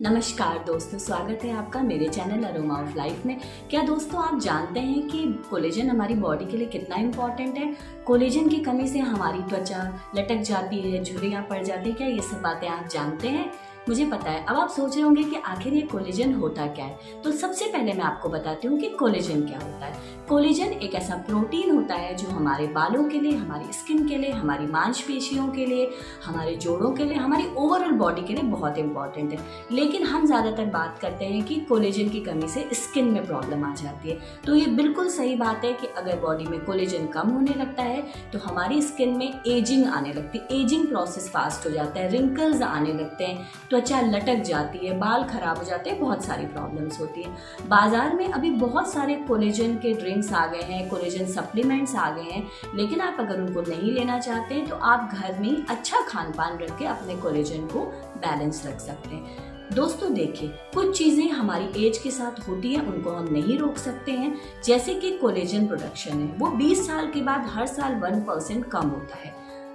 नमस्कार दोस्तों, स्वागत है आपका मेरे चैनल अरोमा ऑफ लाइफ में। क्या दोस्तों आप जानते हैं कि कोलेजन हमारी बॉडी के लिए कितना इम्पॉर्टेंट है। कोलेजन की कमी से हमारी त्वचा लटक जाती है, झुर्रियाँ पड़ जाती है। क्या ये सब बातें आप जानते हैं? मुझे पता है। अब आप सोच रहे होंगे कि आखिर ये कोलेजन होता क्या है। तो सबसे पहले मैं आपको बताती हूँ कि कोलेजन क्या होता है। कोलेजन एक ऐसा प्रोटीन होता है जो हमारे बालों के लिए, हमारी स्किन के लिए, हमारी मांसपेशियों के लिए, हमारे जोड़ों के लिए, हमारी ओवरऑल बॉडी के लिए बहुत इंपॉर्टेंट है। लेकिन हम ज़्यादातर बात करते हैं कि कोलेजन की कमी से स्किन में प्रॉब्लम आ जाती है। तो ये बिल्कुल सही बात है कि अगर बॉडी में कोलेजन कम होने लगता है तो हमारी स्किन में एजिंग आने लगती है, एजिंग प्रोसेस फास्ट हो जाता है, रिंकल्स आने लगते हैं, त्वचा लटक जाती है, बाल खराब हो जाते हैं, बहुत सारी प्रॉब्लम्स होती है। बाजार में अभी बहुत सारे कोलेजन के ड्रिंक्स आ गए हैं, कोलेजन सप्लीमेंट्स आ गए हैं, लेकिन आप अगर उनको नहीं लेना चाहते हैं तो आप घर में अच्छा खान पान रख के अपने कोलेजन को बैलेंस रख सकते हैं। दोस्तों देखिए, कुछ चीज़ें हमारी एज के साथ होती हैं, उनको हम नहीं रोक सकते हैं। जैसे कि कोलेजन प्रोडक्शन है, वो 20 साल के बाद हर साल 1% कम होता है,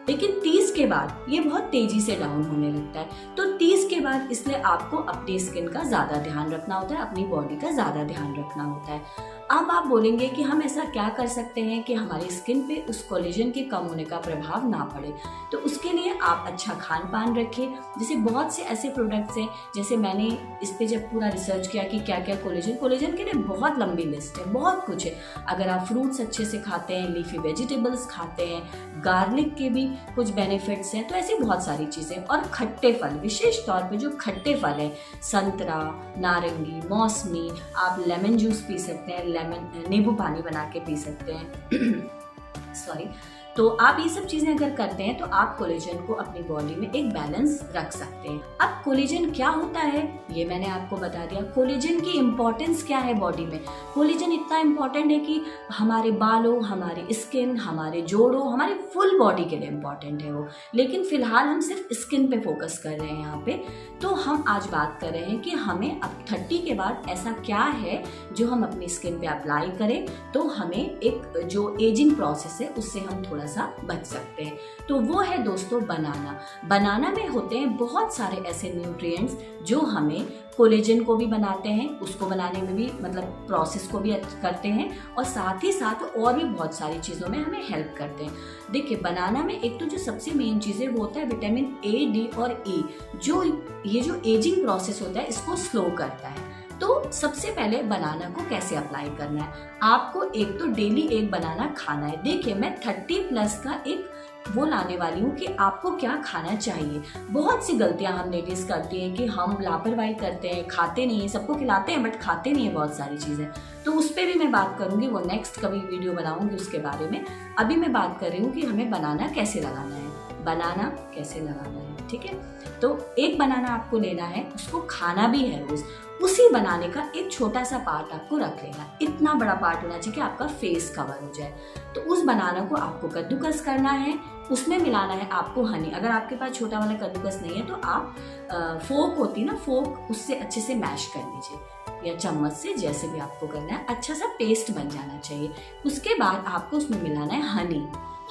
लेकिन 30 के बाद ये बहुत तेजी से डाउन होने लगता है। तो 30 के बाद इसलिए आपको अपनी स्किन का ज़्यादा ध्यान रखना होता है, अपनी बॉडी का ज़्यादा ध्यान रखना होता है। अब आप बोलेंगे कि हम ऐसा क्या कर सकते हैं कि हमारी स्किन पे उस कोलेजन के कम होने का प्रभाव ना पड़े। तो उसके लिए आप अच्छा खान पान रखिए। जैसे बहुत से ऐसे प्रोडक्ट्स हैं, जैसे मैंने इस पे जब पूरा रिसर्च किया कि क्या क्या कोलेजन के लिए बहुत लंबी लिस्ट है, बहुत कुछ है। अगर आप फ्रूट्स अच्छे से खाते हैं, लीफी वेजिटेबल्स खाते हैं, गार्लिक के भी कुछ बेनिफिट्स हैं, तो ऐसी बहुत सारी चीज़ें। और खट्टे फल, विशेष तौर पे जो खट्टे फल हैं, संतरा, नारंगी, मौसमी, आप लेमन जूस पी सकते हैं, नींबू पानी बना के पी सकते हैं सॉरी। तो आप ये सब चीजें अगर करते हैं तो आप कोलेजन को अपनी बॉडी में एक बैलेंस रख सकते हैं। अब कोलेजन क्या होता है ये मैंने आपको बता दिया। कोलेजन की इम्पोर्टेंस क्या है बॉडी में? कोलेजन इतना इम्पोर्टेंट है कि हमारे बालों, हमारी स्किन, हमारे जोड़ों, हमारे फुल बॉडी के लिए इम्पोर्टेंट है वो। लेकिन फिलहाल हम सिर्फ स्किन पे फोकस कर रहे हैं यहाँ पे। तो हम आज बात कर रहे हैं कि हमें अब 30 के बाद ऐसा क्या है जो हम अपनी स्किन पे अप्लाई करें तो हमें एक जो एजिंग प्रोसेस है उससे हम थोड़ा सा बच सकते हैं। तो वो है दोस्तों बनाना में होते हैं बहुत सारे ऐसे न्यूट्रिएंट्स जो हमें कोलेजन को भी बनाते हैं, उसको बनाने में भी मतलब प्रोसेस को भी करते हैं, और साथ ही साथ और भी बहुत सारी चीज़ों में हमें हेल्प करते हैं। देखिए, बनाना में एक तो जो सबसे मेन चीज़ है वो होता है विटामिन ए, डी और ई, जो ये जो एजिंग प्रोसेस होता है इसको स्लो करता है। तो सबसे पहले बनाना को कैसे अप्लाई करना है? आपको एक तो डेली एक बनाना खाना है। देखिए, मैं 30+ का एक वो लाने वाली हूँ कि आपको क्या खाना चाहिए। बहुत सी गलतियां हम लेडीज करती हैं कि हम लापरवाही करते हैं, खाते नहीं है, सबको खिलाते हैं बट खाते नहीं है बहुत सारी चीज़ें। तो उस पर भी मैं बात करूँगी, वो नेक्स्ट कभी वीडियो बनाऊंगी उसके बारे में। अभी मैं बात कर रही हूँ कि हमें बनाना कैसे लगाना है, बनाना कैसे लगाना है, ठीक है। तो एक बनाना आपको लेना है, उसको खाना भी है रोज। उसी बनाने का एक छोटा सा पार्ट आपको रख लेना, इतना बड़ा पार्ट होना चाहिए कि आपका फेस कवर हो जाए। तो उस बनाना को आपको कद्दूकस करना है, उसमें मिलाना है आपको हनी। अगर आपके पास छोटा वाला कद्दूकस नहीं है तो आप फोक होती है ना, फोक, उससे अच्छे से मैश कर लीजिए, या चम्मच से, जैसे भी आपको करना है। अच्छा सा पेस्ट बन जाना चाहिए। उसके बाद आपको उसमें मिलाना है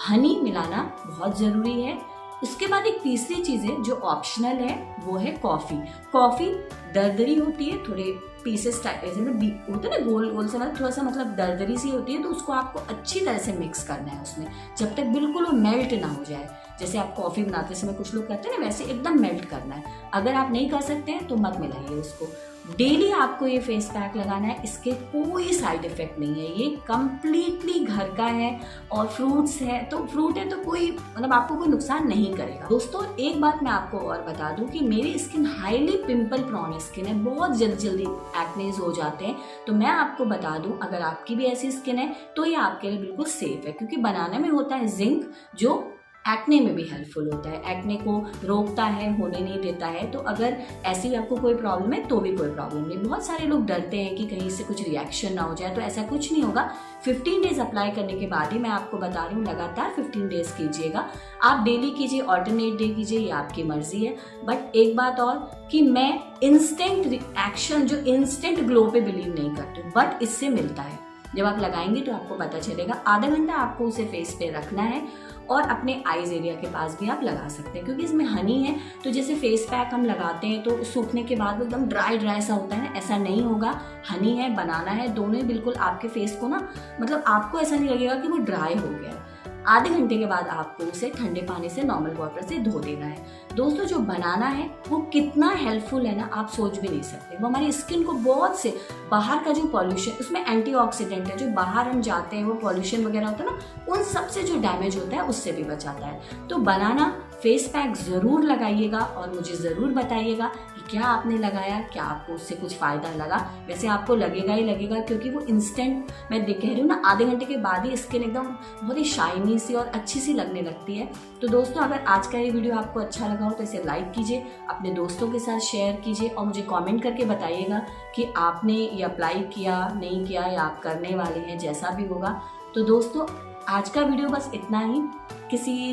हनी मिलाना बहुत ज़रूरी है। उसके बाद एक तीसरी चीज़ है जो ऑप्शनल है, वो है कॉफ़ी दरदरी होती है, थोड़े पीसेस टाइप ऐसे होते हैं ना, गोल गोल से, मतलब थोड़ा सा मतलब दरदरी सी होती है। तो उसको आपको अच्छी तरह से मिक्स करना है उसमें, जब तक बिल्कुल वो मेल्ट ना हो जाए। जैसे आप कॉफ़ी बनाते समय कुछ लोग करते हैं ना, वैसे एकदम मेल्ट करना है। अगर आप नहीं कर सकते हैं तो मत मिलाइए उसको। डेली आपको ये फेस पैक लगाना है, इसके कोई साइड इफेक्ट नहीं है, ये कम्प्लीटली घर का है और फ्रूट्स है तो फ्रूट है तो कोई मतलब आपको कोई नुकसान नहीं करेगा। दोस्तों एक बात मैं आपको और बता दूं कि मेरी skin highly pimple prone skin है, बहुत जल्दी एक्नेज हो जाते हैं। तो मैं आपको बता दूं, अगर आपकी भी ऐसी स्किन है तो ये आपके लिए बिल्कुल सेफ है, क्योंकि बनाना में होता है जिंक जो एक्ने में भी हेल्पफुल होता है, एक्ने को रोकता है, होने नहीं देता है। तो अगर ऐसी आपको कोई प्रॉब्लम है तो भी कोई प्रॉब्लम नहीं। बहुत सारे लोग डरते हैं कि कहीं से कुछ रिएक्शन ना हो जाए, तो ऐसा कुछ नहीं होगा। 15 डेज अप्लाई करने के बाद ही मैं आपको बता रही हूँ, लगातार 15 डेज कीजिएगा। आप डेली कीजिए, ऑल्टरनेट डे कीजिए, ये आपकी मर्जी है। बट एक बात और कि मैं इंस्टेंट रिएक्शन, जो इंस्टेंट ग्लो पे बिलीव नहीं करती हूँ, बट इससे मिलता है। जब आप लगाएंगे तो आपको पता चलेगा। आधा घंटा आपको उसे फेस पे रखना है और अपने आईज एरिया के पास भी आप लगा सकते हैं, क्योंकि इसमें हनी है। तो जैसे फेस पैक हम लगाते हैं तो सूखने के बाद एकदम ड्राई सा होता है ना, ऐसा नहीं होगा। हनी है, बनाना है, दोनों ही बिल्कुल आपके फेस को ना, मतलब आपको ऐसा नहीं लगेगा कि वो ड्राई हो गया है। आधे घंटे के बाद आपको उसे ठंडे पानी से नॉर्मल वाटर से धो देना है। दोस्तों जो बनाना है वो कितना हेल्पफुल है ना, आप सोच भी नहीं सकते। वो हमारी स्किन को बहुत से बाहर का जो पॉल्यूशन, उसमें एंटीऑक्सीडेंट है, जो बाहर हम जाते हैं वो पॉल्यूशन वगैरह होता है ना, उन सब से जो डैमेज होता है उससे भी बचाता है। तो बनाना फेस पैक ज़रूर लगाइएगा और मुझे ज़रूर बताइएगा कि क्या आपने लगाया, क्या आपको उससे कुछ फ़ायदा लगा। वैसे आपको लगेगा ही लगेगा, क्योंकि वो इंस्टेंट, मैं देख कह रही हूँ ना, आधे घंटे के बाद ही स्किन एकदम बहुत ही शाइनी सी और अच्छी सी लगने लगती है। तो दोस्तों अगर आज का ये वीडियो आपको अच्छा लगा हो तो इसे लाइक कीजिए, अपने दोस्तों के साथ शेयर कीजिए और मुझे कमेंट करके बताइएगा कि आपने ये अप्लाई किया, नहीं किया, या आप करने वाले हैं, जैसा भी होगा। तो दोस्तों आज का वीडियो बस इतना ही।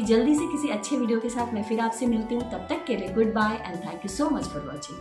जल्दी से किसी अच्छे वीडियो के साथ मैं फिर आपसे मिलती हूँ। तब तक के लिए goodbye and thank you so much for watching.